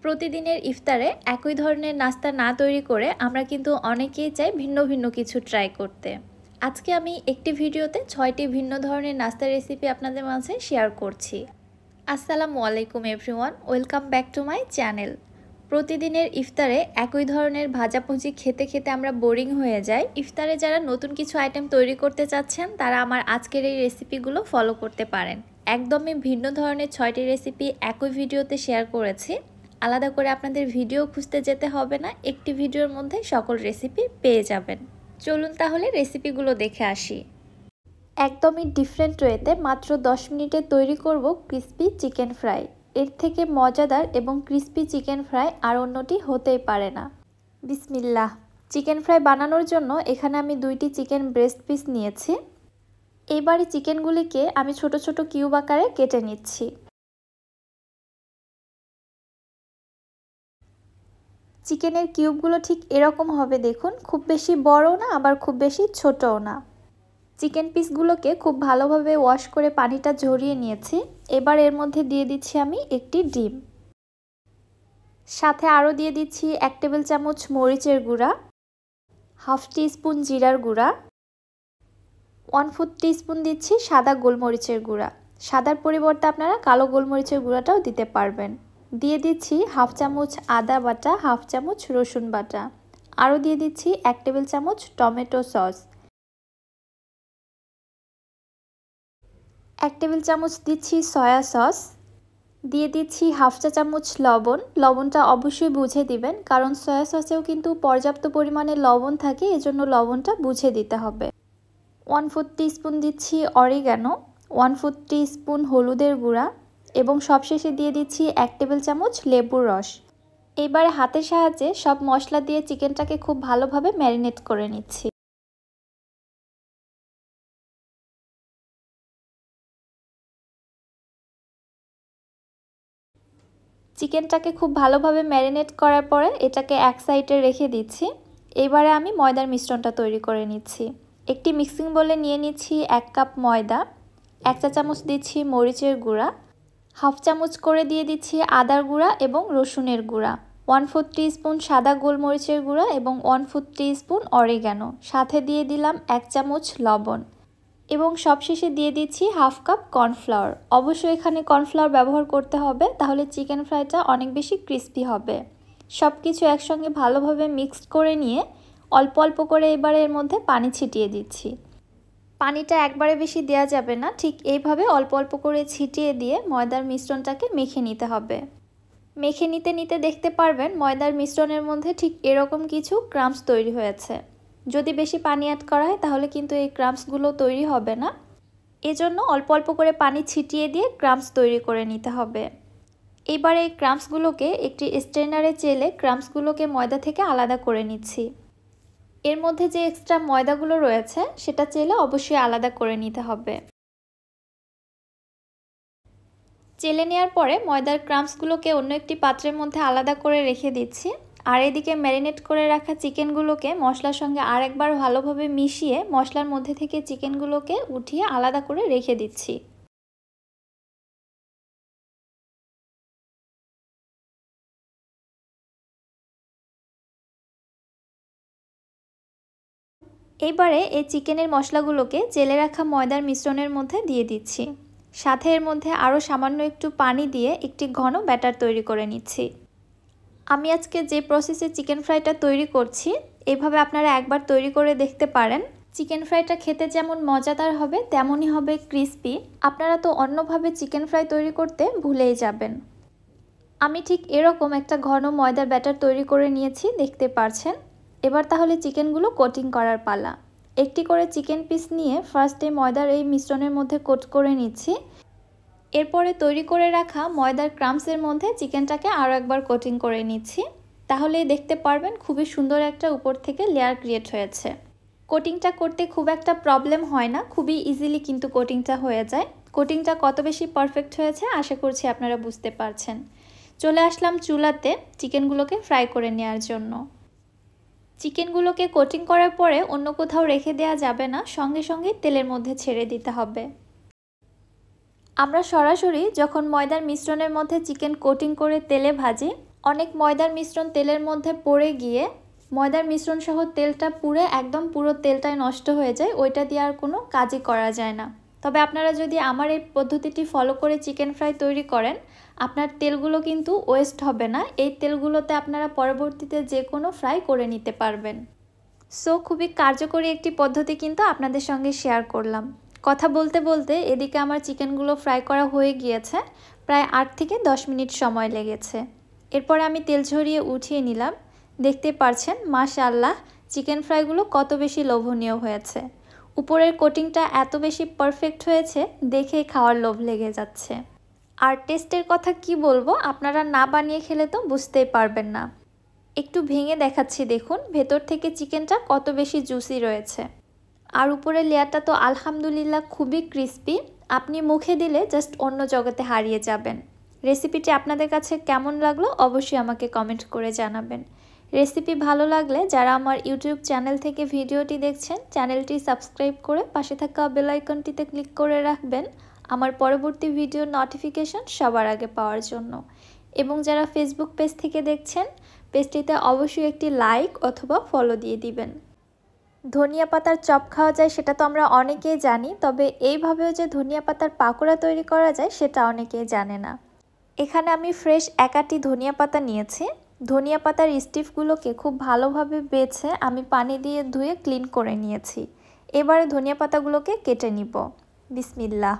প্রতিদিনের ইফতারে একই ধরনের নাস্তা না তৈরি করে আমরা কিন্তু অনেকেই চাই ভিন্ন ভিন্ন কিছু ট্রাই করতে। আজকে আমি একটি ভিডিওতে 6টি ভিন্ন ধরনের নাস্তার রেসিপি আপনাদের মাঝে শেয়ার করছি। আসসালামু আলাইকুম everyone, welcome back to my channel. প্রতিদিনের ইফতারে একই ধরনের ভাজাভুজি খেতে খেতে আমরা বোরিং হয়ে যাই। ইফতারে যারা নতুন কিছু আইটেম তৈরি করতে চাচ্ছেন তারা আমার আজকের এই রেসিপিগুলো ফলো করতে পারেন। একদমই ভিন্ন ধরনের 6টি রেসিপি একই ভিডিওতে শেয়ার করেছি। আলাদা করে আপনাদের ভিডিও খুঁজতে যেতে হবে না, একটি ভিডিওর মধ্যে সকল রেসিপি পেয়ে যাবেন। চলুন তাহলে রেসিপিগুলো দেখে আসি। একদমই ডিফারেন্ট ওয়েতে মাত্র 10 মিনিটে তৈরি করব ক্রিস্পি চিকেন ফ্রাই। এর থেকে মজাদার এবং ক্রিস্পি চিকেন ফ্রাই আর অন্যটি হতেই পারে না। বিসমিল্লাহ। চিকেন ফ্রাই বানানোর জন্য এখানে আমি 2টি চিকেন ব্রেস্ট পিস নিয়েছি। এইবারে চিকেনগুলিকে আমি ছোট ছোট কিউব আকারে কেটে নিচ্ছি। চিকেনের কিউবগুলো ঠিক এরকম হবে, দেখুন, খুব বেশি বড়ও না আবার খুব বেশি ছোটও না। চিকেন পিসগুলোকে খুব ভালোভাবে ওয়াশ করে পানিটা ঝরিয়ে নিয়েছি। এবার এর মধ্যে দিয়ে দিচ্ছি আমি একটি ডিম, সাথে আরও দিয়ে দিচ্ছি 1 টেবিল চামচ মরিচের গুঁড়া, হাফ টিস্পুন জিরার গুঁড়া, 1/4 টিস্পুন দিচ্ছি সাদা গোলমরিচের গুঁড়া। সাদার পরিবর্তে আপনারা কালো গোলমরিচের গুঁড়াটাও দিতে পারবেন। দিয়ে দিচ্ছি হাফ চামচ আদা বাটা, হাফ চামচ রসুন বাটা, আরও দিয়ে দিচ্ছি 1 টেবিল চামচ টমেটো সস, 1 টেবিল চামচ দিচ্ছি সয়া সস, দিয়ে দিচ্ছি হাফ চা চামচ লবণ। লবণটা অবশ্যই বুঝে দিবেন, কারণ সয়া সসেও কিন্তু পর্যাপ্ত পরিমাণে লবণ থাকে, এজন্য লবণটা বুঝে দিতে হবে। 1/4 টিস্পুন দিচ্ছি অরিগ্যানো, 1/4 টিস্পুন হলুদের গুঁড়া এবং সবশেষে দিয়ে দিচ্ছি 1 টেবিল চামচ লেবুর রস। এবারে হাতের সাহায্যে সব মশলা দিয়ে চিকেনটাকে খুব ভালোভাবে ম্যারিনেট করে নিচ্ছি। চিকেনটাকে খুব ভালোভাবে ম্যারিনেট করার পরে এটাকে এক সাইডে রেখে দিচ্ছি। এবারে আমি ময়দার মিশ্রণটা তৈরি করে নিচ্ছি। একটি মিক্সিং বোলে নিয়ে নিচ্ছি 1 কাপ ময়দা, 1 চা চামচ দিচ্ছি মরিচের গুঁড়া, হাফ চামচ করে দিয়ে দিচ্ছি আদার গুঁড়া এবং রসুনের গুঁড়া, 1/4 টিস্পুন সাদা গোলমরিচের গুঁড়া এবং 1/4 টিস্পুন অরিগ্যানো, সাথে দিয়ে দিলাম 1 চামচ লবণ এবং সবশেষে দিয়ে দিচ্ছি হাফ কাপ কর্নফ্লাওয়ার। অবশ্যই এখানে কর্নফ্লাওয়ার ব্যবহার করতে হবে, তাহলে চিকেন ফ্রাইটা অনেক বেশি ক্রিস্পি হবে। সব কিছু একসঙ্গে ভালোভাবে মিক্সড করে নিয়ে অল্প অল্প করে এবারে এর মধ্যে পানি ছিটিয়ে দিচ্ছি। পানিটা একবারে বেশি দেওয়া যাবে না, ঠিক এইভাবে অল্প অল্প করে ছিটিয়ে দিয়ে ময়দার মিশ্রণটাকে মেখে নিতে হবে। মেখে নিতে নিতে দেখতে পারবেন ময়দার মিশ্রণের মধ্যে ঠিক এরকম কিছু ক্রাম্বস তৈরি হয়েছে। যদি বেশি পানি অ্যাড করা হয় তাহলে কিন্তু এই ক্রাম্বসগুলো তৈরি হবে না, এজন্য অল্প অল্প করে পানি ছিটিয়ে দিয়ে ক্রাম্বস তৈরি করে নিতে হবে। এবার এই ক্রাম্বসগুলোকে একটি স্ট্রেনারে চেলে ক্রাম্বসগুলোকে ময়দা থেকে আলাদা করে নিচ্ছি। এর মধ্যে যে এক্সট্রা ময়দাগুলো রয়েছে সেটা চেলে অবশ্যই আলাদা করে নিতে হবে। চেলে নেওয়ার পরে ময়দার ক্রাম্বসগুলোকে অন্য একটি পাত্রের মধ্যে আলাদা করে রেখে দিচ্ছি। আর এদিকে ম্যারিনেট করে রাখা চিকেনগুলোকে মশলার সঙ্গে আরেকবার ভালোভাবে মিশিয়ে মশলার মধ্যে থেকে চিকেনগুলোকে উঠিয়ে আলাদা করে রেখে দিচ্ছি। এবারে এই চিকেনের মশলাগুলোকে চেলে রাখা ময়দার মিশ্রণের মধ্যে দিয়ে দিচ্ছি। সাথে এর মধ্যে আরও সামান্য একটু পানি দিয়ে একটি ঘন ব্যাটার তৈরি করে নিচ্ছি। আমি আজকে যে প্রসেসে চিকেন ফ্রাইটা তৈরি করছি, এইভাবে আপনারা একবার তৈরি করে দেখতে পারেন। চিকেন ফ্রাইটা খেতে যেমন মজাদার হবে তেমনই হবে ক্রিস্পি। আপনারা তো অন্যভাবে চিকেন ফ্রাই তৈরি করতে ভুলেই যাবেন। আমি ঠিক এরকম একটা ঘন ময়দার ব্যাটার তৈরি করে নিয়েছি, দেখতে পারছেন। এবার তাহলে চিকেনগুলো কোটিং করার পালা। একটি করে চিকেন পিস নিয়ে ফার্স্টে ময়দার এই মিশ্রণের মধ্যে কোট করে নিচ্ছি। এরপরে তৈরি করে রাখা ময়দার ক্রাম্বসের মধ্যে চিকেনটাকে আরও একবার কোটিং করে নিচ্ছি। তাহলেই দেখতে পারবেন খুবই সুন্দর একটা উপর থেকে লেয়ার ক্রিয়েট হয়েছে। কোটিংটা করতে খুব একটা প্রবলেম হয় না, খুবই ইজিলি কিন্তু কোটিংটা হয়ে যায়। কোটিংটা কত বেশি পারফেক্ট হয়েছে আশা করছি আপনারা বুঝতে পারছেন। চলে আসলাম চুলাতে চিকেনগুলোকে ফ্রাই করে নেওয়ার জন্য। চিকেনগুলোকে কোটিং করার পরে অন্য কোথাও রেখে দেওয়া যাবে না, সঙ্গে সঙ্গে তেলের মধ্যে ছেড়ে দিতে হবে। আমরা সরাসরি যখন ময়দার মিশ্রণের মধ্যে চিকেন কোটিং করে তেলে ভাজি, অনেক ময়দার মিশ্রণ তেলের মধ্যে পড়ে গিয়ে ময়দার মিশ্রণ সহ তেলটা পুড়ে একদম পুরো তেলটাই নষ্ট হয়ে যায়, ওইটা দিয়ে আর কোনো কাজই করা যায় না। তবে আপনারা যদি আমার এই পদ্ধতিটি ফলো করে চিকেন ফ্রাই তৈরি করেন, আপনার তেলগুলো কিন্তু ওয়েস্ট হবে না। এই তেলগুলোতে আপনারা পরবর্তীতে যে কোনো ফ্রাই করে নিতে পারবেন। সো খুবই কার্যকরী একটি পদ্ধতি কিন্তু আপনাদের সঙ্গে শেয়ার করলাম। কথা বলতে বলতে এদিকে আমার চিকেনগুলো ফ্রাই করা হয়ে গিয়েছে, প্রায় 8 থেকে 10 মিনিট সময় লেগেছে। এরপর আমি তেল ঝরিয়ে উঠিয়ে নিলাম। দেখতে পাচ্ছেন মাশাআল্লাহ চিকেন ফ্রাইগুলো কত বেশি লোভনীয় হয়েছে। উপরের কোটিংটা এত বেশি পারফেক্ট হয়েছে, দেখেই খাওয়ার লোভ লেগে যাচ্ছে। আর টেস্টের কথা কি বলবো, আপনারা না বানিয়ে খেলে তো বুঝতেই পারবেন না। একটু ভেঙে দেখাচ্ছি, দেখুন ভেতর থেকে চিকেনটা কত বেশি জুসি রয়েছে। আর উপরের লেয়ারটা তো আলহামদুলিল্লাহ খুবই ক্রিস্পি, আপনি মুখে দিলে জাস্ট অন্য জগতে হারিয়ে যাবেন। রেসিপিটি আপনাদের কাছে কেমন লাগলো অবশ্যই আমাকে কমেন্ট করে জানাবেন। রেসিপি ভালো লাগলে যারা আমার ইউটিউব চ্যানেল থেকে ভিডিওটি দেখছেন, চ্যানেলটি সাবস্ক্রাইব করে পাশে থাকা বেল আইকনটিতে ক্লিক করে রাখবেন আমার পরবর্তী ভিডিওর নোটিফিকেশন সবার আগে পাওয়ার জন্য। এবং যারা ফেসবুক পেজ থেকে দেখছেন, পেজটিতে অবশ্যই একটি লাইক অথবা ফলো দিয়ে দিবেন। ধনিয়া পাতার চপ খাওয়া যায় সেটা তো আমরা অনেকেই জানি, তবে এইভাবেও যে ধনিয়া পাতার পাকোড়া তৈরি করা যায় সেটা অনেকেই জানে না। এখানে আমি ফ্রেশ 1 আঁটি ধনিয়া পাতা নিয়েছি। ধনিয়া পাতার স্টিফগুলোকে খুব ভালোভাবে বেছে আমি পানি দিয়ে ধুয়ে ক্লিন করে নিয়েছি। এবারে ধনিয়া পাতাগুলোকে কেটে নিব। বিসমিল্লাহ।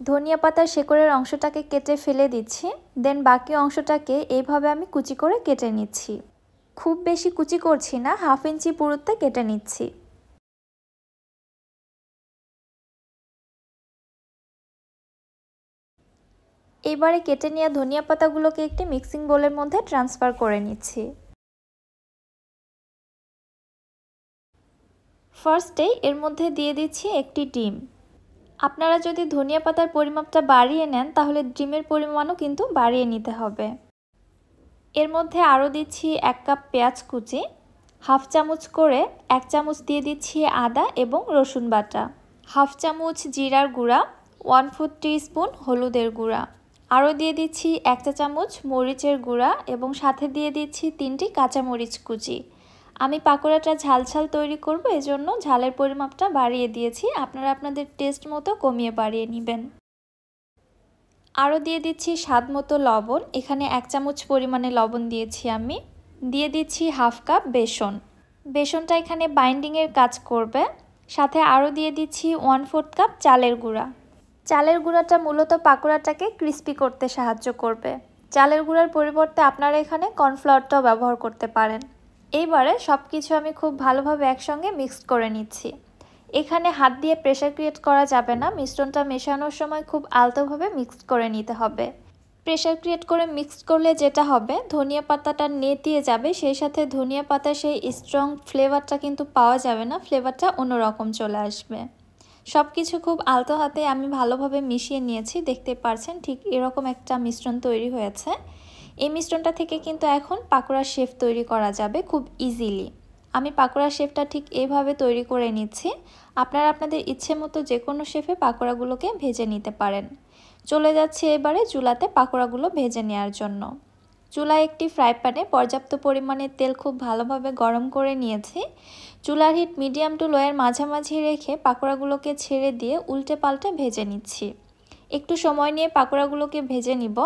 ধনিয়া পাতার শেকড়ের অংশটাকে কেটে ফেলে দিচ্ছি, দেন বাকি অংশটাকে এইভাবে আমি কুচি করে কেটে নিচ্ছি। খুব বেশি কুচি করছি না, 1/2 ইঞ্চি পুরুত্বে কেটে নিচ্ছি। এবারে কেটে নেওয়া ধনিয়া পাতাগুলোকে একটি মিক্সিং বোলের মধ্যে ট্রান্সফার করে নিচ্ছি। ফার্স্টেই এর মধ্যে দিয়ে দিচ্ছি একটি ডিম। আপনারা যদি ধনিয়া পাতার পরিমাপটা বাড়িয়ে নেন তাহলে ডিমের পরিমাণও কিন্তু বাড়িয়ে নিতে হবে। এর মধ্যে আরও দিচ্ছি 1 কাপ পেঁয়াজ কুচি, 1/2 চামচ করে 1 চামচ দিয়ে দিচ্ছি আদা এবং রসুন বাটা, 1/2 চামচ জিরার গুঁড়া, 1/4 টিস্পুন হলুদের গুঁড়া, আরও দিয়ে দিচ্ছি 1 চা চামচ মরিচের গুঁড়া এবং সাথে দিয়ে দিচ্ছি 3টি কাঁচামরিচ কুচি। আমি পাকোড়াটা ঝাল ঝাল তৈরি করব, এজন্য ঝালের পরিমাপটা বাড়িয়ে দিয়েছি, আপনারা আপনাদের টেস্ট মতো কমিয়ে বাড়িয়ে নেবেন। আরও দিয়ে দিচ্ছি স্বাদ মতো লবণ, এখানে 1 চামচ পরিমাণে লবণ দিয়েছি আমি। দিয়ে দিচ্ছি 1/2 কাপ বেসন, বেসনটা এখানে বাইন্ডিংয়ের কাজ করবে। সাথে আরও দিয়ে দিচ্ছি 1/4 কাপ চালের গুঁড়া। চালের গুঁড়াটা মূলত পাকোড়াটাকে ক্রিস্পি করতে সাহায্য করবে। চালের গুঁড়ার পরিবর্তে আপনারা এখানে কর্নফ্লাওয়ারটাও ব্যবহার করতে পারেন। এইবারে সব কিছু আমি খুব ভালোভাবে একসঙ্গে মিক্সড করে নিচ্ছি। এখানে হাত দিয়ে প্রেসার ক্রিয়েট করা যাবে না, মিশ্রণটা মেশানোর সময় খুব আলতোভাবে মিক্সড করে নিতে হবে। প্রেসার ক্রিয়েট করে মিক্সড করলে যেটা হবে, ধনিয়া পাতাটা নেতিয়ে যাবে, সেই সাথে ধনিয়া পাতার সেই স্ট্রং ফ্লেভারটা কিন্তু পাওয়া যাবে না, ফ্লেভারটা অন্যরকম চলে আসবে। সব কিছু খুব আলতো হাতে আমি ভালোভাবে মিশিয়ে নিয়েছি, দেখতে পাচ্ছেন ঠিক এরকম একটা মিশ্রণ তৈরি হয়েছে। এই মিশ্রণটা থেকে কিন্তু এখন পাকোড়ার শেপ তৈরি করা যাবে খুব ইজিলি। আমি পাকোড়ার শেপটা ঠিক এইভাবে তৈরি করে নিচ্ছি। আপনারা আপনাদের ইচ্ছে মতো যে কোনো শেপে পাকোড়াগুলোকে ভেজে নিতে পারেন। চলে যাচ্ছে এবারে চুলাতে পাকোড়াগুলো ভেজে নেওয়ার জন্য। চুলায় একটি ফ্রাই প্যানে পর্যাপ্ত পরিমাণে তেল খুব ভালোভাবে গরম করে নিয়েছি। চুলার হিট মিডিয়াম টু লোয়ের মাঝামাঝি রেখে পাকোড়াগুলোকে ছেড়ে দিয়ে উল্টে পাল্টে ভেজে নিচ্ছি। একটু সময় নিয়ে পাকোড়াগুলোকে ভেজে নিব,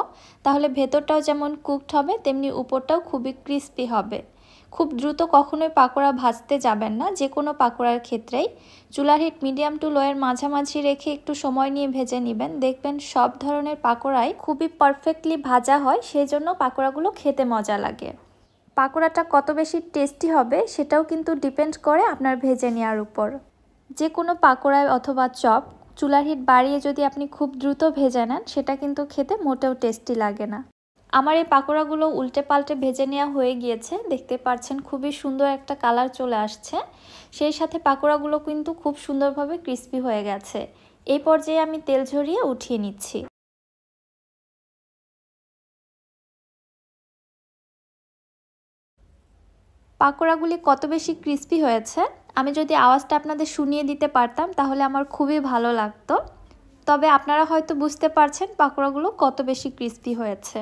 তাহলে ভেতরটাও যেমন কুকড হবে তেমনি উপরটাও খুবই ক্রিস্পি হবে। খুব দ্রুত কখনোই পাকোড়া ভাজতে যাবেন না, যে কোনো পাকোড়ার ক্ষেত্রেই চুলার হিট মিডিয়াম টু লোয়ের মাঝামাঝি রেখে একটু সময় নিয়ে ভেজে নেবেন। দেখবেন সব ধরনের পাকোড়াই খুবই পারফেক্টলি ভাজা হয়, সেই জন্য পাকোড়াগুলো খেতে মজা লাগে। পাকোড়াটা কত বেশি টেস্টি হবে সেটাও কিন্তু ডিপেন্ড করে আপনার ভেজে নেওয়ার উপর। যে কোনো পাকোড়ায় অথবা চপ চুলার হিট বাড়িয়ে যদি আপনি খুব দ্রুত ভেজে নেন, সেটা কিন্তু খেতে মোটেও টেস্টি লাগে না। আমার এই পাকোড়াগুলো উল্টে পাল্টে ভেজে নেওয়া হয়ে গিয়েছে, দেখতে পাচ্ছেন খুবই সুন্দর একটা কালার চলে আসছে। সেই সাথে পাকোড়াগুলো কিন্তু খুব সুন্দরভাবে ক্রিস্পি হয়ে গেছে। এই পর্যায়ে আমি তেল ঝরিয়ে উঠিয়ে নিচ্ছি। পাকোড়াগুলি কত বেশি ক্রিস্পি হয়েছে, আমি যদি আওয়াজটা আপনাদের শুনিয়ে দিতে পারতাম তাহলে আমার খুবই ভালো লাগতো। তবে আপনারা হয়তো বুঝতে পারছেন পাকোড়াগুলো কত বেশি ক্রিস্পি হয়েছে।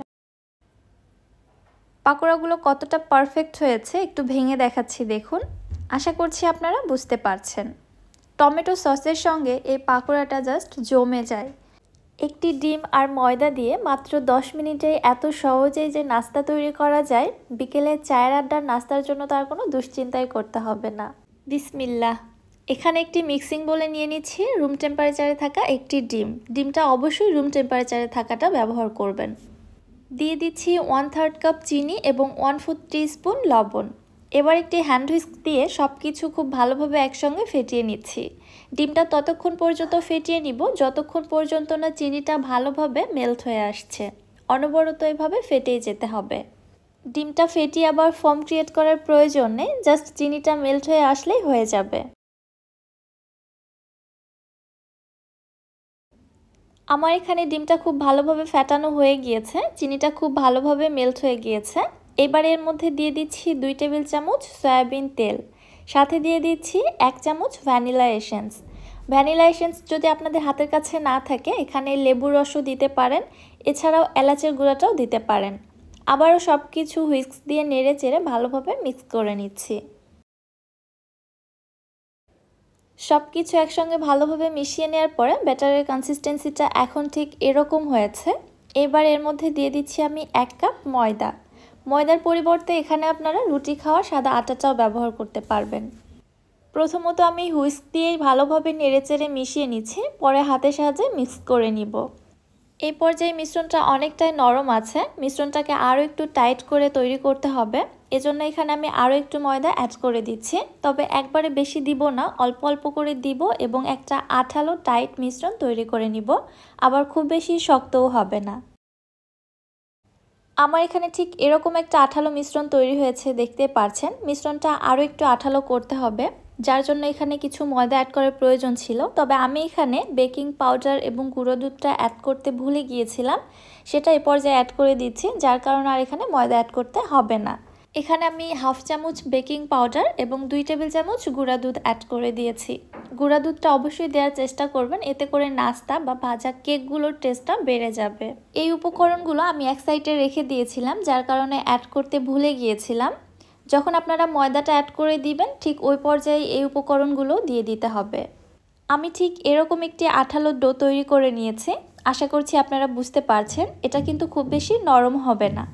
পাকোড়াগুলো কতটা পারফেক্ট হয়েছে একটু ভেঙে দেখাচ্ছি দেখুন। আশা করছি আপনারা বুঝতে পারছেন। টমেটো সসের সঙ্গে এই পাকোড়াটা জাস্ট জমে যায়। একটি ডিম আর ময়দা দিয়ে মাত্র 10 মিনিটে এত সহজেই যে নাস্তা তৈরি করা যায়, বিকেলে চায়ের আড্ডার নাস্তার জন্য তার কোনো দুশ্চিন্তাই করতে হবে না। বিসমিল্লাহ। এখানে একটি মিক্সিং বোলে নিয়ে নিচ্ছি রুম টেম্পারেচারে থাকা একটি ডিম। ডিমটা অবশ্যই রুম টেম্পারেচারে থাকাটা ব্যবহার করবেন। দিয়ে দিচ্ছি 1/3 কাপ চিনি এবং 1/4 টিস্পুন লবণ। এবার একটি হ্যান্ড হুইস্ক দিয়ে সব কিছু খুব ভালোভাবে একসঙ্গে ফেটিয়ে নিচ্ছি। ডিমটা ততক্ষণ পর্যন্ত ফেটিয়ে নিব যতক্ষণ পর্যন্ত না চিনিটা ভালোভাবে মেল্ট হয়ে আসছে। অনবরত এভাবে ফেটেই যেতে হবে। ডিমটা ফেটিয়ে আবার ফোম ক্রিয়েট করার প্রয়োজন নেই, জাস্ট চিনিটা মেল্ট হয়ে আসলেই হয়ে যাবে। আমার এখানে ডিমটা খুব ভালোভাবে ফেটানো হয়ে গিয়েছে, চিনিটা খুব ভালোভাবে মেল্ট হয়ে গিয়েছে। এবার এর মধ্যে দিয়ে দিচ্ছি 2 টেবিল চামচ সয়াবিন তেল, সাথে দিয়ে দিচ্ছি 1 চামচ ভ্যানিলা এসেন্স। ভ্যানিলা এসেন্স যদি আপনাদের হাতের কাছে না থাকে এখানে লেবুর রসও দিতে পারেন, এছাড়াও এলাচের গুঁড়াটাও দিতে পারেন। আবারও সব কিছু হুইস্ক দিয়ে নেড়ে চেড়ে ভালোভাবে মিক্স করে নিচ্ছি। সব কিছু একসঙ্গে ভালোভাবে মিশিয়ে নেওয়ার পরে ব্যাটারের কনসিস্টেন্সিটা এখন ঠিক এরকম হয়েছে। এবার এর মধ্যে দিয়ে দিচ্ছি আমি 1 কাপ ময়দা। ময়দার পরিবর্তে এখানে আপনারা রুটি খাওয়া সাদা আটাটাও ব্যবহার করতে পারবেন। প্রথমত আমি হুইস্ক দিয়েই ভালোভাবে নেড়েচেড়ে মিশিয়ে নিচ্ছি, পরে হাতের সাহায্যে মিক্স করে নিব। এই পর্যায়ে মিশ্রণটা অনেকটাই নরম আছে, মিশ্রণটাকে আরও একটু টাইট করে তৈরি করতে হবে। এজন্য এখানে আমি আরও একটু ময়দা অ্যাড করে দিচ্ছি, তবে একবারে বেশি দিব না, অল্প অল্প করে দিব এবং একটা আঠালো টাইট মিশ্রণ তৈরি করে নিব। আবার খুব বেশি শক্তও হবে না। আমার এখানে ঠিক এরকম একটা আঠালো মিশ্রণ তৈরি হয়েছে, দেখতে পাচ্ছেন। মিশ্রণটা আরও একটু আঠালো করতে হবে, যার জন্য এখানে কিছু ময়দা অ্যাড করার প্রয়োজন ছিল, তবে আমি এখানে বেকিং পাউডার এবং গুঁড়ো দুধটা অ্যাড করতে ভুলে গিয়েছিলাম, সেটা এই পর্যায়ে অ্যাড করে দিচ্ছি, যার কারণে আর এখানে ময়দা অ্যাড করতে হবে না। এখানে আমি 1/2 চামচ বেকিং পাউডার এবং 2 টেবিল চামচ গুঁড়া দুধ অ্যাড করে দিয়েছি। গুঁড়া দুধটা অবশ্যই দেওয়ার চেষ্টা করবেন, এতে করে নাস্তা বা ভাজা কেকগুলোর টেস্টটা বেড়ে যাবে। এই উপকরণগুলো আমি এক সাইডে রেখে দিয়েছিলাম, যার কারণে অ্যাড করতে ভুলে গিয়েছিলাম। যখন আপনারা ময়দাটা অ্যাড করে দিবেন ঠিক ওই পর্যায়ে এই উপকরণগুলো দিয়ে দিতে হবে। আমি ঠিক এরকম একটি আঠালো ডো তৈরি করে নিয়েছি, আশা করছি আপনারা বুঝতে পারছেন। এটা কিন্তু খুব বেশি নরম হবে না।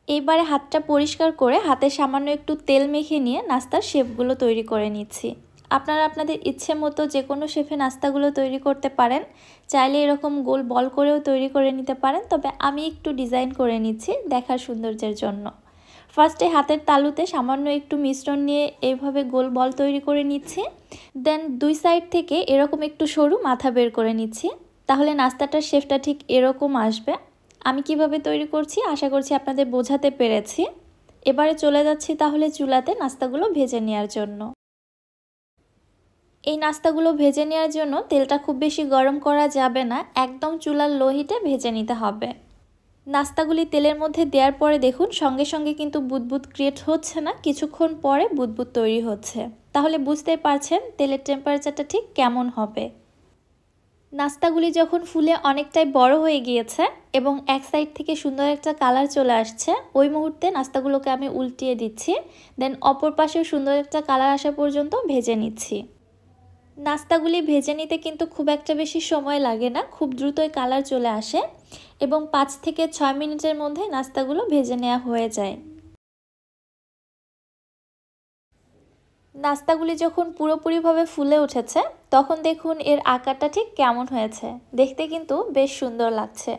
এইবারে হাতটা পরিষ্কার করে হাতে সামান্য একটু তেল মেখে নিয়ে নাস্তার শেপগুলো তৈরি করে নিচ্ছি। আপনারা আপনাদের ইচ্ছে মতো যে কোনো শেপে নাস্তাগুলো তৈরি করতে পারেন, চাইলে এরকম গোল বল করেও তৈরি করে নিতে পারেন, তবে আমি একটু ডিজাইন করে নিচ্ছি দেখার সৌন্দর্যের জন্য। ফার্স্টে হাতের তালুতে সামান্য একটু মিশ্রণ নিয়ে এইভাবে গোল বল তৈরি করে নিচ্ছি, দেন দুই সাইড থেকে এরকম একটু সরু মাথা বের করে নিচ্ছি, তাহলে নাস্তাটার শেপটা ঠিক এরকম আসবে। আমি কিভাবে তৈরি করছি আশা করছি আপনাদের বোঝাতে পেরেছি। এবারে চলে যাচ্ছি তাহলে চুলাতে নাস্তাগুলো ভেজে নেওয়ার জন্য। এই নাস্তাগুলো ভেজে নেওয়ার জন্য তেলটা খুব বেশি গরম করা যাবে না, একদম চুলার লো হিটে ভেজে নিতে হবে। নাস্তাগুলি তেলের মধ্যে দেওয়ার পরে দেখুন সঙ্গে সঙ্গে কিন্তু বুদবুদ ক্রিয়েট হচ্ছে না, কিছুক্ষণ পরে বুদবুদ তৈরি হচ্ছে, তাহলে বুঝতেই পারছেন তেলের টেম্পারেচারটা ঠিক কেমন হবে। নাস্তাগুলি যখন ফুলে অনেকটাই বড় হয়ে গিয়েছে এবং এক সাইড থেকে সুন্দর একটা কালার চলে আসছে, ওই মুহূর্তে নাস্তাগুলোকে আমি উল্টিয়ে দিচ্ছি, দেন অপর পাশেও সুন্দর একটা কালার আসা পর্যন্ত ভেজে নিচ্ছি। নাস্তাগুলি ভেজে নিতে কিন্তু খুব একটা বেশি সময় লাগে না, খুব দ্রুতই কালার চলে আসে এবং 5 থেকে 6 মিনিটের মধ্যে নাস্তাগুলো ভেজে নেওয়া হয়ে যায়। নাস্তাগুলি যখন পুরোপুরিভাবে ফুলে উঠেছে তখন দেখুন এর আকারটা ঠিক কেমন হয়েছে, দেখতে কিন্তু বেশ সুন্দর লাগছে।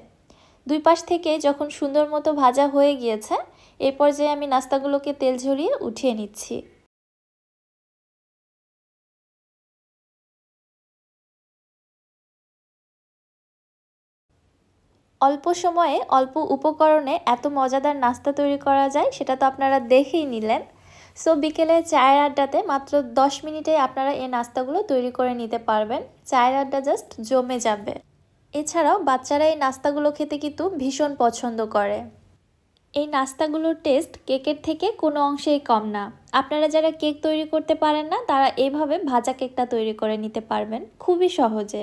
দুই পাশ থেকে যখন সুন্দর মতো ভাজা হয়ে গিয়েছে এই পর্যায়ে আমি নাস্তাগুলোকে তেল ঝরিয়ে উঠিয়ে নিচ্ছি। অল্প সময়ে অল্প উপকরণে এত মজাদার নাস্তা তৈরি করা যায় সেটা তো আপনারা দেখেই নিলেন। সো বিকেলে চায়ের আড্ডাতে মাত্র 10 মিনিটে আপনারা এই নাস্তাগুলো তৈরি করে নিতে পারবেন, চায়ের আড্ডা জাস্ট জমে যাবে। এছাড়াও বাচ্চারা এই নাস্তাগুলো খেতে কিন্তু ভীষণ পছন্দ করে। এই নাস্তাগুলোর টেস্ট কেকের থেকে কোনো অংশেই কম না। আপনারা যারা কেক তৈরি করতে পারেন না তারা এইভাবে ভাজা কেকটা তৈরি করে নিতে পারবেন খুবই সহজে।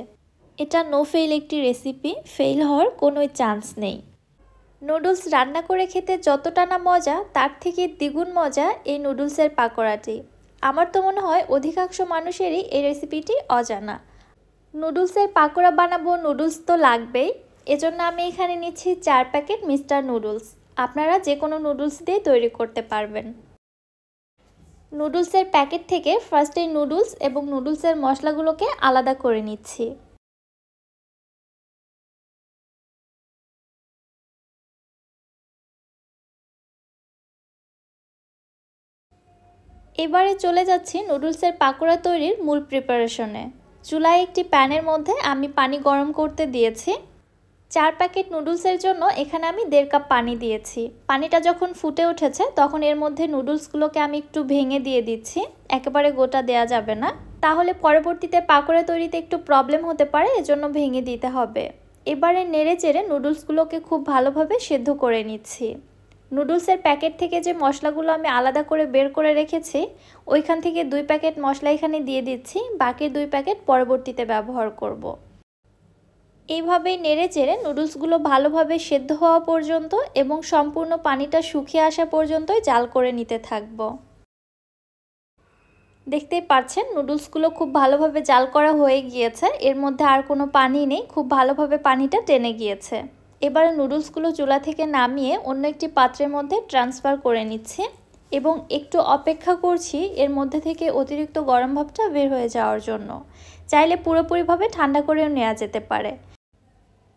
এটা নো ফেল একটি রেসিপি, ফেল হওয়ার কোনোই চান্স নেই। নুডলস রান্না করে খেতে যতটা না মজা তার থেকে দ্বিগুণ মজা এই নুডলসের পাকোড়াটি। আমার তো মনে হয় অধিকাংশ মানুষেরই এই রেসিপিটি অজানা। নুডলসের পাকোড়া বানাবো, নুডলস তো লাগবেই, এজন্য আমি এখানে নিচ্ছি 4 প্যাকেট মিস্টার নুডলস। আপনারা যে কোনো নুডলস দিয়ে তৈরি করতে পারবেন। নুডলসের প্যাকেট থেকে ফার্স্টে নুডলস এবং নুডলসের মশলাগুলোকে আলাদা করে নিচ্ছি। এবারে চলে যাচ্ছি নুডলসের পাকোড়া তৈরির মূল প্রিপারেশনে। চুলায় একটি প্যানের মধ্যে আমি পানি গরম করতে দিয়েছি। 4 প্যাকেট নুডলসের জন্য এখানে আমি 1.5 কাপ পানি দিয়েছি। পানিটা যখন ফুটে উঠেছে তখন এর মধ্যে নুডলসগুলোকে আমি একটু ভেঙে দিয়ে দিচ্ছি, একেবারে গোটা দেয়া যাবে না, তাহলে পরবর্তীতে পাকোড়া তৈরিতে একটু প্রবলেম হতে পারে, এজন্য ভেঙে দিতে হবে। এবারে নেড়ে চেড়ে নুডলসগুলোকে খুব ভালোভাবে সেদ্ধ করে নিচ্ছি। নুডলসের প্যাকেট থেকে যে মশলাগুলো আমি আলাদা করে বের করে রেখেছি ওইখান থেকে 2 প্যাকেট মশলা এখানে দিয়ে দিচ্ছি, বাকি 2 প্যাকেট পরবর্তীতে ব্যবহার করব। এইভাবেই নেড়ে চেড়ে নুডলসগুলো ভালোভাবে সেদ্ধ হওয়া পর্যন্ত এবং সম্পূর্ণ পানিটা শুকিয়ে আসা পর্যন্তই জাল করে নিতে থাকব। দেখতেই পাচ্ছেন নুডলসগুলো খুব ভালোভাবে জাল করা হয়ে গিয়েছে, এর মধ্যে আর কোনো পানি নেই, খুব ভালোভাবে পানিটা টেনে গিয়েছে। এবারে নুডলসগুলো চুলা থেকে নামিয়ে অন্য একটি পাত্রের মধ্যে ট্রান্সফার করে নিচ্ছি এবং একটু অপেক্ষা করছি এর মধ্যে থেকে অতিরিক্ত গরম ভাবটা বের হয়ে যাওয়ার জন্য। চাইলে পুরোপুরিভাবে ঠান্ডা করেও নেওয়া যেতে পারে।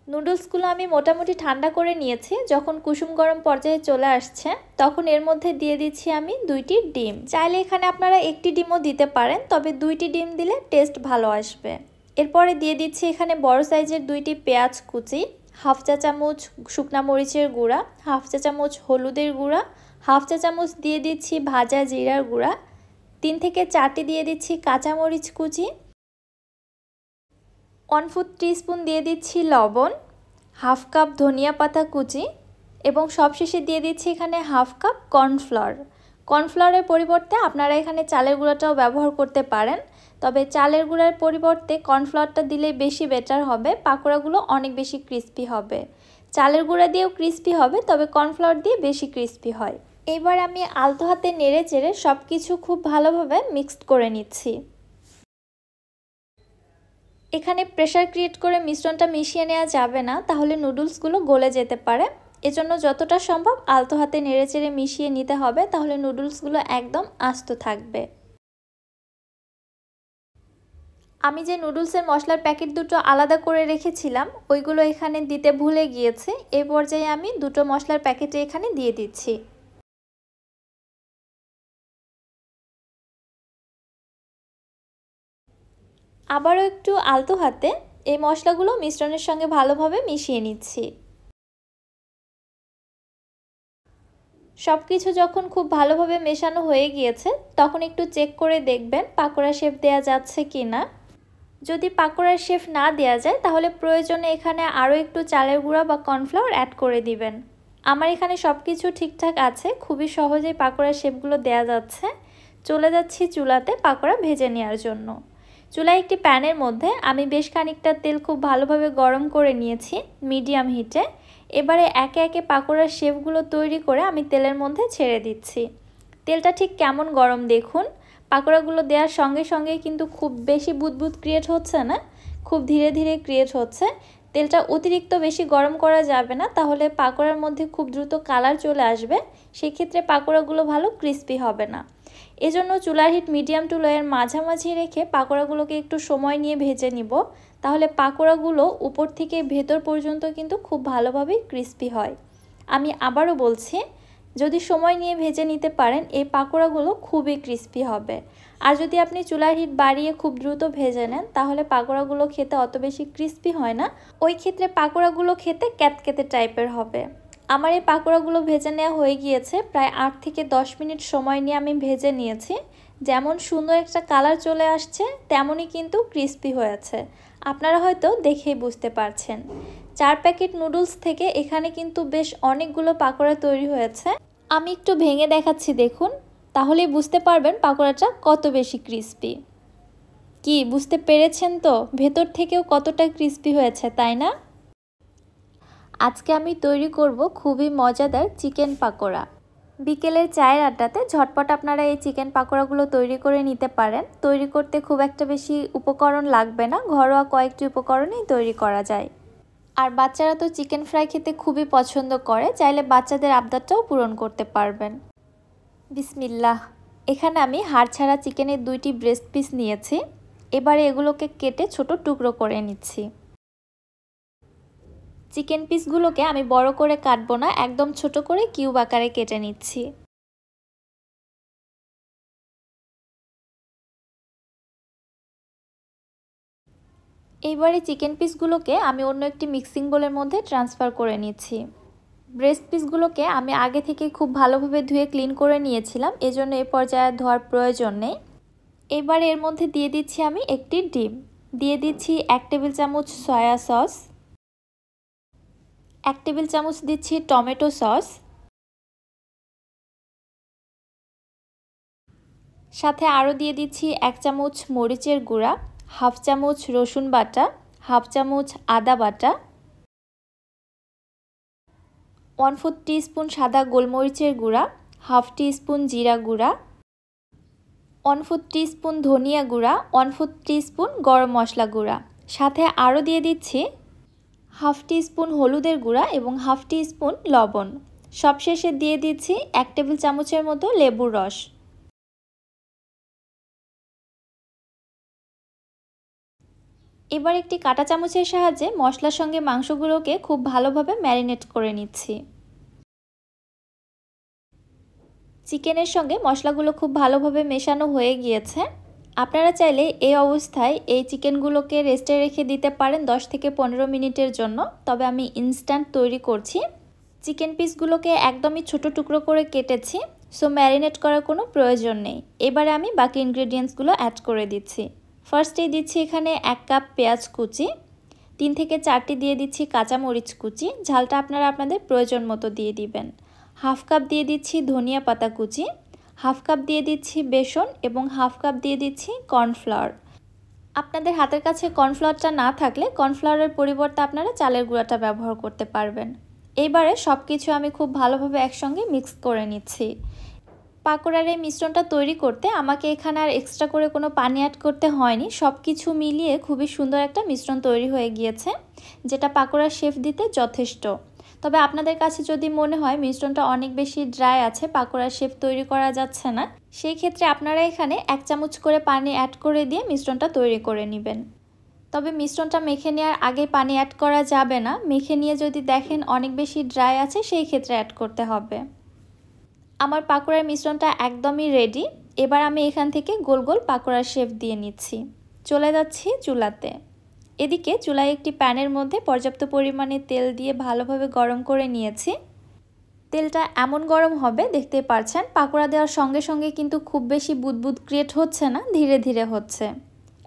নুডলসগুলো আমি মোটামুটি ঠান্ডা করে নিয়েছি। যখন কুসুম গরম পর্যায়ে চলে আসছে তখন এর মধ্যে দিয়ে দিচ্ছি আমি 2টি ডিম। চাইলে এখানে আপনারা একটি ডিমও দিতে পারেন, তবে 2টি ডিম দিলে টেস্ট ভালো আসবে। এরপরে দিয়ে দিচ্ছি এখানে বড় সাইজের 2টি পেঁয়াজ কুচি, হাফ চা চামচ শুকনা মরিচের গুঁড়া, হাফ চা চামচ হলুদের গুঁড়া, হাফ চা চামচ দিয়ে দিচ্ছি ভাজা জিরার গুঁড়া, 3 থেকে 4টি দিয়ে দিচ্ছি কাঁচামরিচ কুচি, 1/4 টিস্পুন দিয়ে দিচ্ছি লবণ, হাফ কাপ ধনিয়া পাতা কুচি এবং সবশেষে দিয়ে দিচ্ছি এখানে হাফ কাপ কর্নফ্লাওয়ার। কর্নফ্লাওয়ারের পরিবর্তে আপনারা এখানে চালের গুঁড়াটাও ব্যবহার করতে পারেন, তবে চালের গুঁড়ার পরিবর্তে কর্নফ্লাওয়ারটা দিলে বেশি বেটার হবে, পাকোড়াগুলো অনেক বেশি ক্রিস্পি হবে। চালের গুঁড়া দিয়েও ক্রিস্পি হবে, তবে কর্নফ্লাওয়ার দিয়ে বেশি ক্রিস্পি হয়। এবার আমি আলতো হাতে নেড়ে চেড়ে সব কিছু খুব ভালোভাবে মিক্সড করে নিচ্ছি। এখানে প্রেসার ক্রিয়েট করে মিশ্রণটা মিশিয়ে নেওয়া যাবে না, তাহলে নুডলসগুলো গলে যেতে পারে। এজন্য যতটা সম্ভব আলতো হাতে নেড়েচেড়ে মিশিয়ে নিতে হবে, তাহলে নুডলসগুলো একদম আস্ত থাকবে। আমি যে নুডলসের মশলার প্যাকেট দুটো আলাদা করে রেখেছিলাম ওইগুলো এখানে দিতে ভুলে গিয়েছি। এই পর্যায়ে আমি দুটো মশলার প্যাকেটে এখানে দিয়ে দিচ্ছি। আবারও একটু আলতো হাতে এই মশলাগুলো মিশ্রণের সঙ্গে ভালোভাবে মিশিয়ে নিচ্ছি। সব কিছু যখন খুব ভালোভাবে মেশানো হয়ে গিয়েছে তখন একটু চেক করে দেখবেন পাকোড়া শেপ দেয়া যাচ্ছে কি না। যদি পাকোড়ার শেপ না দেয়া যায় তাহলে প্রয়োজনে এখানে আরও একটু চালের গুঁড়া বা কর্নফ্লাওয়ার অ্যাড করে দিবেন। আমার এখানে সব কিছু ঠিকঠাক আছে, খুবই সহজেই পাকোড়ার শেপগুলো দেয়া যাচ্ছে। চলে যাচ্ছি চুলাতে পাকোড়া ভেজে নেওয়ার জন্য। চুলায় একটি প্যানের মধ্যে আমি বেশ খানিকটা তেল খুব ভালোভাবে গরম করে নিয়েছি মিডিয়াম হিটে। এবারে একে একে পাকোড়ার শেপগুলো তৈরি করে আমি তেলের মধ্যে ছেড়ে দিচ্ছি। তেলটা ঠিক কেমন গরম দেখুন, পাকোড়াগুলো দেওয়ার সঙ্গে সঙ্গে কিন্তু খুব বেশি বুদবুদ ক্রিয়েট হচ্ছে না, খুব ধীরে ধীরে ক্রিয়েট হচ্ছে। তেলটা অতিরিক্ত বেশি গরম করা যাবে না, তাহলে পাকোড়ার মধ্যে খুব দ্রুত কালার চলে আসবে, সেক্ষেত্রে পাকোড়াগুলো ভালো ক্রিস্পি হবে না। এজন্য চুলার হিট মিডিয়াম টু লোয়ের মাঝামাঝি রেখে পাকোড়াগুলোকে একটু সময় নিয়ে ভেজে নিব, তাহলে পাকোড়াগুলো উপর থেকে ভেতর পর্যন্ত কিন্তু খুব ভালোভাবে ক্রিস্পি হয়। আমি আবারও বলছি, যদি সময় নিয়ে ভেজে নিতে পারেন এই পাকোড়াগুলো খুবই ক্রিস্পি হবে। আর যদি আপনি চুলার হিট বাড়িয়ে খুব দ্রুত ভেজে নেন তাহলে পাকোড়াগুলো খেতে অত বেশি ক্রিস্পি হয় না, ওই ক্ষেত্রে পাকোড়াগুলো খেতে ক্যাতকেতে টাইপের হবে। আমার এই পাকোড়াগুলো ভেজে নেওয়া হয়ে গিয়েছে, প্রায় 8 থেকে 10 মিনিট সময় নিয়ে আমি ভেজে নিয়েছি। যেমন সুন্দর একটা কালার চলে আসছে তেমনই কিন্তু ক্রিস্পি হয়েছে, আপনারা হয়তো দেখেই বুঝতে পারছেন। 4 প্যাকেট নুডলস থেকে এখানে কিন্তু বেশ অনেকগুলো পাকোড়া তৈরি হয়েছে। আমি একটু ভেঙে দেখাচ্ছি দেখুন, তাহলেই বুঝতে পারবেন পাকোড়াটা কত বেশি ক্রিস্পি। কি বুঝতে পেরেছেন তো ভেতর থেকেও কতটা ক্রিস্পি হয়েছে, তাই না? আজকে আমি তৈরি করব খুবই মজাদার চিকেন পাকোড়া। বিকেলের চায়ের আড্ডাতে ঝটপট আপনারা এই চিকেন পাকোড়াগুলো তৈরি করে নিতে পারেন। তৈরি করতে খুব একটা বেশি উপকরণ লাগবে না, ঘরোয়া কয়েকটি উপকরণেই তৈরি করা যায়। আর বাচ্চারা তো চিকেন ফ্রাই খেতে খুবই পছন্দ করে, চাইলে বাচ্চাদের আবদারটাও পূরণ করতে পারবেন। বিসমিল্লাহ। এখানে আমি হাড় ছাড়া চিকেনের 2টি ব্রেস্ট পিস নিয়েছি। এবারে এগুলোকে কেটে ছোট টুকরো করে নিচ্ছি। চিকেন পিসগুলোকে আমি বড় করে কাটবো না, একদম ছোট করে কিউব আকারে কেটে নিচ্ছি। এইবারে চিকেন পিসগুলোকে আমি অন্য একটি মিক্সিং বোলের মধ্যে ট্রান্সফার করে নিচ্ছি। ব্রেস্ট পিসগুলোকে আমি আগে থেকে খুব ভালোভাবে ধুয়ে ক্লিন করে নিয়েছিলাম, এজন্য এই পর্যায়ে ধোয়ার প্রয়োজন নেই। এবার এর মধ্যে দিয়ে দিচ্ছি আমি একটি ডিম, দিয়ে দিচ্ছি 1 টেবিল চামচ সয়া সস, 1 টেবিল চামচ দিচ্ছি টমেটো সস, সাথে আরও দিয়ে দিচ্ছি 1 চামচ মরিচের গুঁড়া, হাফ চামচ রসুন বাটা, হাফ চামচ আদা বাটা, 1/4 টিস্পুন সাদা গোলমরিচের গুঁড়া, হাফ টিস্পুন জিরা গুঁড়া, 1/4 টিস্পুন ধনিয়া গুঁড়া, 1/4 টিস্পুন গরম মশলা গুঁড়া, সাথে আরও দিয়ে দিচ্ছি হাফ টিস্পুন হলুদের গুঁড়া এবং হাফ টিস্পুন লবণ। সবশেষে দিয়ে দিচ্ছি 1 টেবিল চামচের মতো লেবুর রস। এবার একটি কাঁটা চামচের সাহায্যে মশলার সঙ্গে মাংসগুলোকে খুব ভালোভাবে ম্যারিনেট করে নিচ্ছি। চিকেনের সঙ্গে মশলাগুলো খুব ভালোভাবে মেশানো হয়ে গিয়েছে। আপনারা চাইলে এই অবস্থায় এই চিকেনগুলোকে রেস্টে রেখে দিতে পারেন 10 থেকে 15 মিনিটের জন্য, তবে আমি ইনস্ট্যান্ট তৈরি করছি। চিকেন পিসগুলোকে একদমই ছোট টুকরো করে কেটেছি, সো ম্যারিনেট করার কোনো প্রয়োজন নেই। এবারে আমি বাকি ইনগ্রেডিয়েন্টসগুলো অ্যাড করে দিচ্ছি। ফার্স্টেই দিচ্ছি এখানে 1 কাপ পেঁয়াজ কুচি, 3 থেকে 4টি দিয়ে দিচ্ছি কাঁচামরিচ কুচি, ঝালটা আপনারা আপনাদের প্রয়োজন মতো দিয়ে দিবেন। হাফ কাপ দিয়ে দিচ্ছি ধনিয়া পাতা কুচি, হাফ কাপ দিয়ে দিচ্ছি বেসন এবং হাফ কাপ দিয়ে দিচ্ছি কর্নফ্লাওয়ার। আপনাদের হাতের কাছে কর্নফ্লাওয়ারটা না থাকলে কর্নফ্লাওয়ারের পরিবর্তে আপনারা চালের গুঁড়াটা ব্যবহার করতে পারবেন। এইবারে সব কিছু আমি খুব ভালোভাবে একসঙ্গে মিক্স করে নিচ্ছি। পাকোড়ার এই মিশ্রণটা তৈরি করতে আমাকে এখানে আর এক্সট্রা করে কোনো পানি অ্যাড করতে হয়নি, সব কিছু মিলিয়ে খুবই সুন্দর একটা মিশ্রণ তৈরি হয়ে গিয়েছে, যেটা পাকোড়ার শেপ দিতে যথেষ্ট। তবে আপনাদের কাছে যদি মনে হয় মিশ্রণটা অনেক বেশি ড্রাই আছে, পাকোড়ার শেপ তৈরি করা যাচ্ছে না, সেই ক্ষেত্রে আপনারা এখানে 1 চামচ করে পানি অ্যাড করে দিয়ে মিশ্রণটা তৈরি করে নেবেন। তবে মিশ্রণটা মেখে নেওয়ার আগে পানি অ্যাড করা যাবে না, মেখে নিয়ে যদি দেখেন অনেক বেশি ড্রাই আছে সেই ক্ষেত্রে অ্যাড করতে হবে। আমার পাকোড়ার মিশ্রণটা একদমই রেডি। এবার আমি এখান থেকে গোল গোল পাকোড়ার শেপ দিয়ে নিচ্ছি। চলে যাচ্ছি চুলাতে। এদিকে চুলায় একটি প্যানের মধ্যে পর্যাপ্ত পরিমাণে তেল দিয়ে ভালোভাবে গরম করে নিয়েছি। তেলটা এমন গরম হবে দেখতে পাচ্ছেন, পাকোড়া দেওয়ার সঙ্গে সঙ্গে কিন্তু খুব বেশি বুদবুদ ক্রিয়েট হচ্ছে না, ধীরে ধীরে হচ্ছে।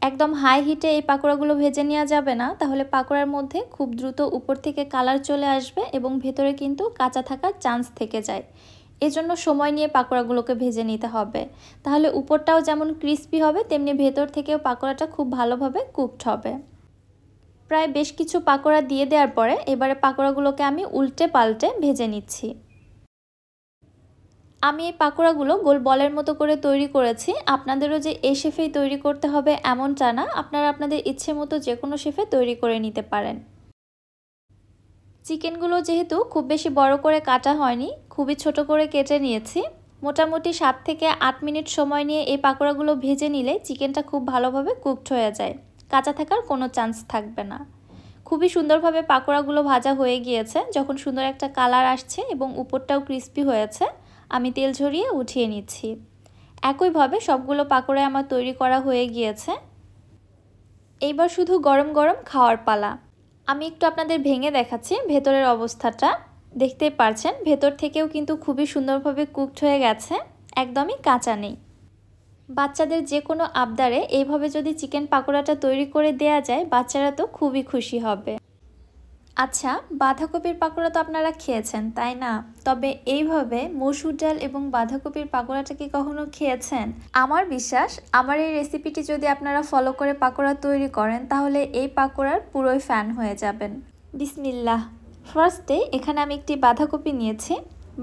একদম হাই হিটে এই পাকোড়াগুলো ভেজে নেওয়া যাবে না, তাহলে পাকোড়ার মধ্যে খুব দ্রুত উপর থেকে কালার চলে আসবে এবং ভেতরে কিন্তু কাঁচা থাকার চান্স থেকে যায়। এজন্য সময় নিয়ে পাকোড়াগুলোকে ভেজে নিতে হবে, তাহলে উপরটাও যেমন ক্রিস্পি হবে তেমনি ভেতর থেকেও পাকোড়াটা খুব ভালোভাবে কুকড হবে। প্রায় বেশ কিছু পাকোড়া দিয়ে দেওয়ার পরে এবারে পাকোড়াগুলোকে আমি উল্টে পাল্টে ভেজে নিচ্ছি। আমি এই পাকোড়াগুলো গোল বলের মতো করে তৈরি করেছি। আপনাদেরও যে এই শেফেই তৈরি করতে হবে এমনটা না, আপনারা আপনাদের ইচ্ছে মতো যে কোনো শেফে তৈরি করে নিতে পারেন। চিকেনগুলো যেহেতু খুব বেশি বড় করে কাটা হয়নি, খুবই ছোট করে কেটে নিয়েছি। মোটামুটি 7 থেকে 8 মিনিট সময় নিয়ে এই পাকোড়াগুলো ভেজে নিলে চিকেনটা খুব ভালোভাবে কুকড হয়ে যায়, কাঁচা থাকার কোনো চান্স থাকবে না। খুবই সুন্দরভাবে পাকোড়াগুলো ভাজা হয়ে গিয়েছে। যখন সুন্দর একটা কালার আসছে এবং উপরটাও ক্রিস্পি হয়েছে, আমি তেল ঝরিয়ে উঠিয়ে নিচ্ছি। একইভাবে সবগুলো পাকোড়া আমার তৈরি করা হয়ে গিয়েছে। এইবার শুধু গরম গরম খাওয়ার পালা। আমি একটু আপনাদের ভেঙে দেখাচ্ছি ভেতরের অবস্থাটা। দেখতেই পারছেন ভেতর থেকেও কিন্তু খুবই সুন্দরভাবে কুকড হয়ে গেছে, একদমই কাঁচা নেই। বাচ্চাদের যে কোনো আবদারে এইভাবে যদি চিকেন পাকোড়াটা তৈরি করে দেয়া যায়, বাচ্চারা তো খুবই খুশি হবে। আচ্ছা, বাঁধাকপির পাকোড়া তো আপনারা খেয়েছেন তাই না? তবে এইভাবে মসুর ডাল এবং বাঁধাকপির পাকোড়াটা কি কখনো খেয়েছেন? আমার বিশ্বাস আমার এই রেসিপিটি যদি আপনারা ফলো করে পাকোড়া তৈরি করেন তাহলে এই পাকোড়ার পুরোই ফ্যান হয়ে যাবেন। বিসমিল্লাহ। ফার্স্টে এখানে আমি একটি বাঁধাকপি নিয়েছি।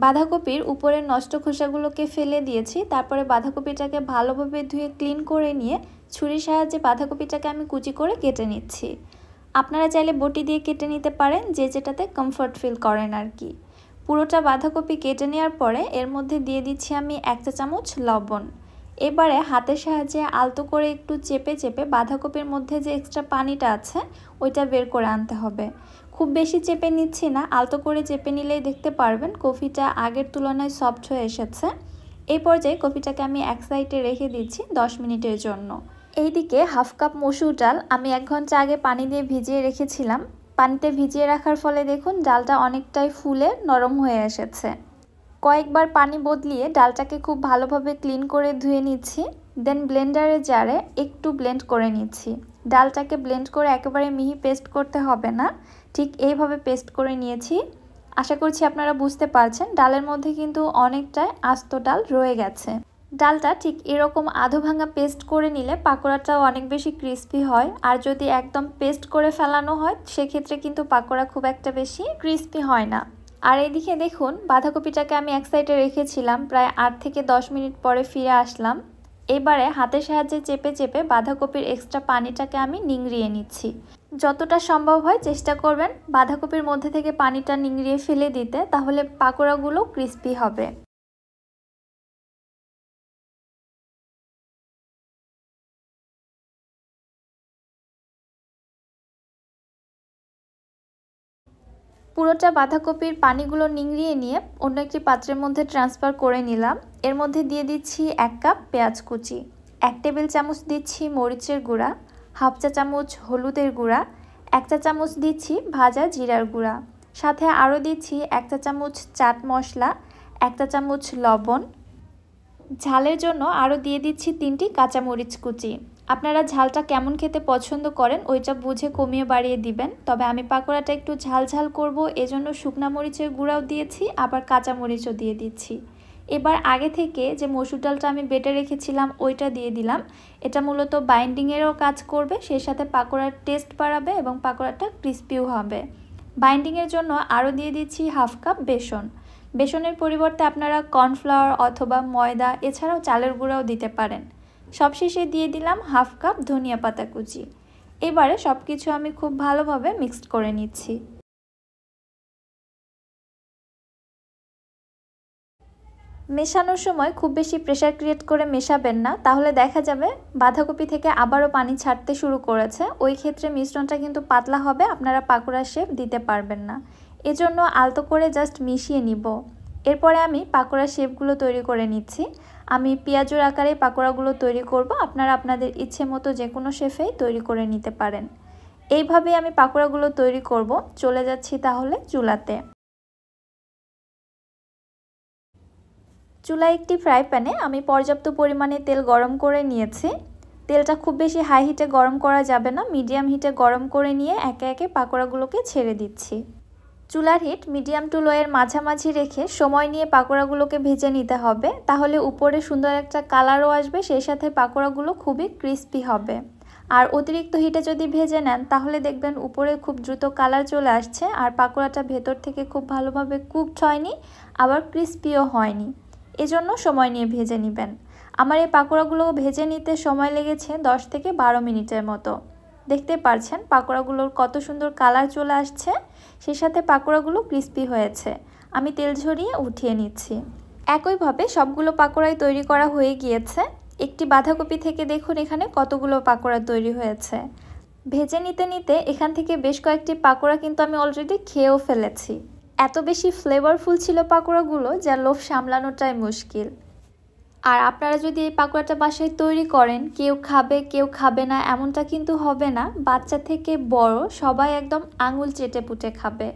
বাঁধাকপির উপরের নষ্ট খোসাগুলোকে ফেলে দিয়েছি। তারপরে বাঁধাকপিটাকে ভালোভাবে ধুয়ে ক্লিন করে নিয়ে ছুরির সাহায্যে বাঁধাকপিটাকে আমি কুচি করে কেটে নিচ্ছি। আপনারা চাইলে বটি দিয়ে কেটে নিতে পারেন, যে যেটাতে কমফর্ট ফিল করেন আর কি। পুরোটা বাঁধাকপি কেটে নেওয়ার পরে এর মধ্যে দিয়ে দিচ্ছি আমি 1 চা চামচ লবণ। এবারে হাতের সাহায্যে আলতো করে একটু চেপে চেপে বাঁধাকপির মধ্যে যে এক্সট্রা পানিটা আছে ওইটা বের করে আনতে হবে। খুব বেশি চেপে নিচ্ছি না, আলতো করে চেপে নিলেই দেখতে পারবেন কফিটা আগের তুলনায় সফট হয়ে এসেছে। এই পর্যায়ে কফিটাকে আমি এক সাইডে রেখে দিচ্ছি 10 মিনিটের জন্য। এইদিকে হাফ কাপ মসুর ডাল আমি 1 ঘন্টা আগে পানি দিয়ে ভিজিয়ে রেখেছিলাম। পানিতে ভিজিয়ে রাখার ফলে দেখুন ডালটা অনেকটাই ফুলে নরম হয়ে এসেছে। কয়েকবার পানি বদলিয়ে ডালটাকে খুব ভালোভাবে ক্লিন করে ধুয়ে নিচ্ছি। দেন ব্লেন্ডারের জারে একটু ব্লেন্ড করে নিচ্ছি। ডালটাকে ব্লেন্ড করে একেবারে মিহি পেস্ট করতে হবে না, ঠিক এইভাবে পেস্ট করে নিয়েছি। আশা করছি আপনারা বুঝতে পারছেন ডালের মধ্যে কিন্তু অনেকটাই আস্ত ডাল রয়ে গেছে। ডালটা ঠিক এরকম আধো ভাঙা পেস্ট করে নিলে পাকোড়াটাও অনেক বেশি ক্রিস্পি হয়, আর যদি একদম পেস্ট করে ফেলানো হয় সেক্ষেত্রে কিন্তু পাকোড়া খুব একটা বেশি ক্রিস্পি হয় না। আর এইদিকে দেখুন বাঁধাকপিটাকে আমি এক সাইডে রেখেছিলাম, প্রায় 8 থেকে 10 মিনিট পরে ফিরে আসলাম। এবারে হাতের সাহায্যে চেপে চেপে বাঁধাকপির এক্সট্রা পানিটাকে আমি নিংড়িয়ে নিচ্ছি। যতটা সম্ভব হয় চেষ্টা করবেন বাঁধাকপির মধ্যে থেকে পানিটা নিংড়িয়ে ফেলে দিতে, তাহলে পাকোড়াগুলো ক্রিস্পি হবে। পুরোটা বাঁধাকপির পানিগুলো নিংড়িয়ে নিয়ে অন্য একটি পাত্রের মধ্যে ট্রান্সফার করে নিলাম। এর মধ্যে দিয়ে দিচ্ছি 1 কাপ পেঁয়াজ কুচি, 1 টেবিল চামচ দিচ্ছি মরিচের গুঁড়া, হাফ চা চামচ হলুদের গুঁড়া, 1 চা চামচ দিচ্ছি ভাজা জিরার গুঁড়া, সাথে আরও দিচ্ছি 1 চা চামচ চাট মশলা, 1 চা চামচ লবণ। ঝালের জন্য আরও দিয়ে দিচ্ছি 3টি কাঁচামরিচ কুচি। আপনারা ঝালটা কেমন খেতে পছন্দ করেন ওইটা বুঝে কমিয়ে বাড়িয়ে দিবেন। তবে আমি পাকোড়াটা একটু ঝাল ঝাল করব, এজন্য শুকনা মরিচের গুঁড়াও দিয়েছি, আবার কাঁচামরিচও দিয়ে দিচ্ছি। এবার আগে থেকে যে মসুর ডালটা আমি বেটে রেখেছিলাম ওইটা দিয়ে দিলাম। এটা মূলত বাইন্ডিংয়েরও কাজ করবে, সেই সাথে পাকোড়ার টেস্ট বাড়াবে এবং পাকোড়াটা ক্রিস্পিও হবে। বাইন্ডিংয়ের জন্য আরও দিয়ে দিচ্ছি হাফ কাপ বেসন। বেসনের পরিবর্তে আপনারা কর্নফ্লাওয়ার অথবা ময়দা এছাড়াও চালের গুঁড়াও দিতে পারেন। সবশেষে দিয়ে দিলাম হাফ কাপ ধনিয়া পাতা কুচি। এবারে সব কিছু আমি খুব ভালোভাবে মিক্সড করে নিচ্ছি। মেশানোর সময় খুব বেশি প্রেশার ক্রিয়েট করে মেশাবেন না, তাহলে দেখা যাবে বাঁধাকপি থেকে আবারও পানি ছাড়তে শুরু করেছে। ওই ক্ষেত্রে মিশ্রণটা কিন্তু পাতলা হবে, আপনারা পাকোড়ার শেপ দিতে পারবেন না। এজন্য আলতো করে জাস্ট মিশিয়ে নিব। এরপরে আমি পাকোড়ার শেপগুলো তৈরি করে নিচ্ছি। আমি পেঁয়াজুর আকারে পাকোড়াগুলো তৈরি করব, আপনারা আপনাদের ইচ্ছে মতো যে কোনো শেপেই তৈরি করে নিতে পারেন। এইভাবেই আমি পাকোড়াগুলো তৈরি করব। চলে যাচ্ছি তাহলে চুলাতে। চুলায় একটি ফ্রাই প্যানে আমি পর্যাপ্ত পরিমাণে তেল গরম করে নিয়েছি। তেলটা খুব বেশি হাই হিটে গরম করা যাবে না, মিডিয়াম হিটে গরম করে নিয়ে একে একে পাকোড়াগুলোকে ছেড়ে দিচ্ছি। চুলার হিট মিডিয়াম টু লোয়ের মাঝামাঝি রেখে সময় নিয়ে পাকোড়াগুলোকে ভেজে নিতে হবে, তাহলে উপরে সুন্দর একটা কালারও আসবে, সেই সাথে পাকোড়াগুলো খুবই ক্রিস্পি হবে। আর অতিরিক্ত হিটে যদি ভেজে নেন তাহলে দেখবেন উপরে খুব দ্রুত কালার চলে আসছে আর পাকোড়াটা ভেতর থেকে খুব ভালোভাবে কুকড হয়নি, আবার ক্রিস্পিও হয়নি। এজন্য সময় নিয়ে ভেজে নেবেন। আমার এই পাকোড়াগুলো ভেজে নিতে সময় লেগেছে 10 থেকে 12 মিনিটের মতো। দেখতে পাচ্ছেন পাকোড়াগুলোর কত সুন্দর কালার চলে আসছে, সেই সাথে পাকোড়াগুলো ক্রিস্পি হয়েছে। আমি তেল ঝরিয়ে উঠিয়ে নিচ্ছি। একইভাবে সবগুলো পাকোড়াই তৈরি করা হয়ে গিয়েছে। একটি বাঁধাকপি থেকে দেখুন এখানে কতগুলো পাকোড়া তৈরি হয়েছে। ভেজে নিতে নিতে এখান থেকে বেশ কয়েকটি পাকোড়া কিন্তু আমি অলরেডি খেয়েও ফেলেছি। এত বেশি ফ্লেভারফুল ছিল পাকোড়াগুলো যা লোভ সামলানোটাই মুশকিল। আর আপনারা যদি এই পাকোড়াটা বাসায় তৈরি করেন, কেউ খাবে কেউ খাবে না এমনটা কিন্তু হবে না। বাচ্চা থেকে বড় সবাই একদম আঙুল চেটে পুটে খাবে।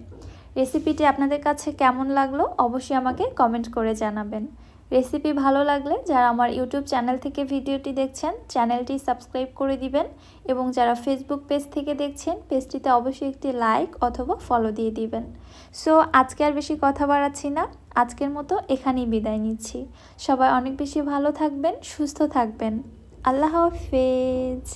রেসিপিটি আপনাদের কাছে কেমন লাগলো অবশ্যই আমাকে কমেন্ট করে জানাবেন। রেসিপি ভালো লাগলে যারা আমার ইউটিউব চ্যানেল থেকে ভিডিওটি দেখছেন চ্যানেলটি সাবস্ক্রাইব করে দিবেন এবং যারা ফেসবুক পেজ থেকে দেখছেন পেজটিতে অবশ্যই একটি লাইক অথবা ফলো দিয়ে দিবেন। সো আজকে আর বেশি কথা বাড়াচ্ছি না, আজকের মতো এখানেই বিদায় নিচ্ছি। সবাই অনেক বেশি ভালো থাকবেন, সুস্থ থাকবেন। আল্লাহ হাফেজ।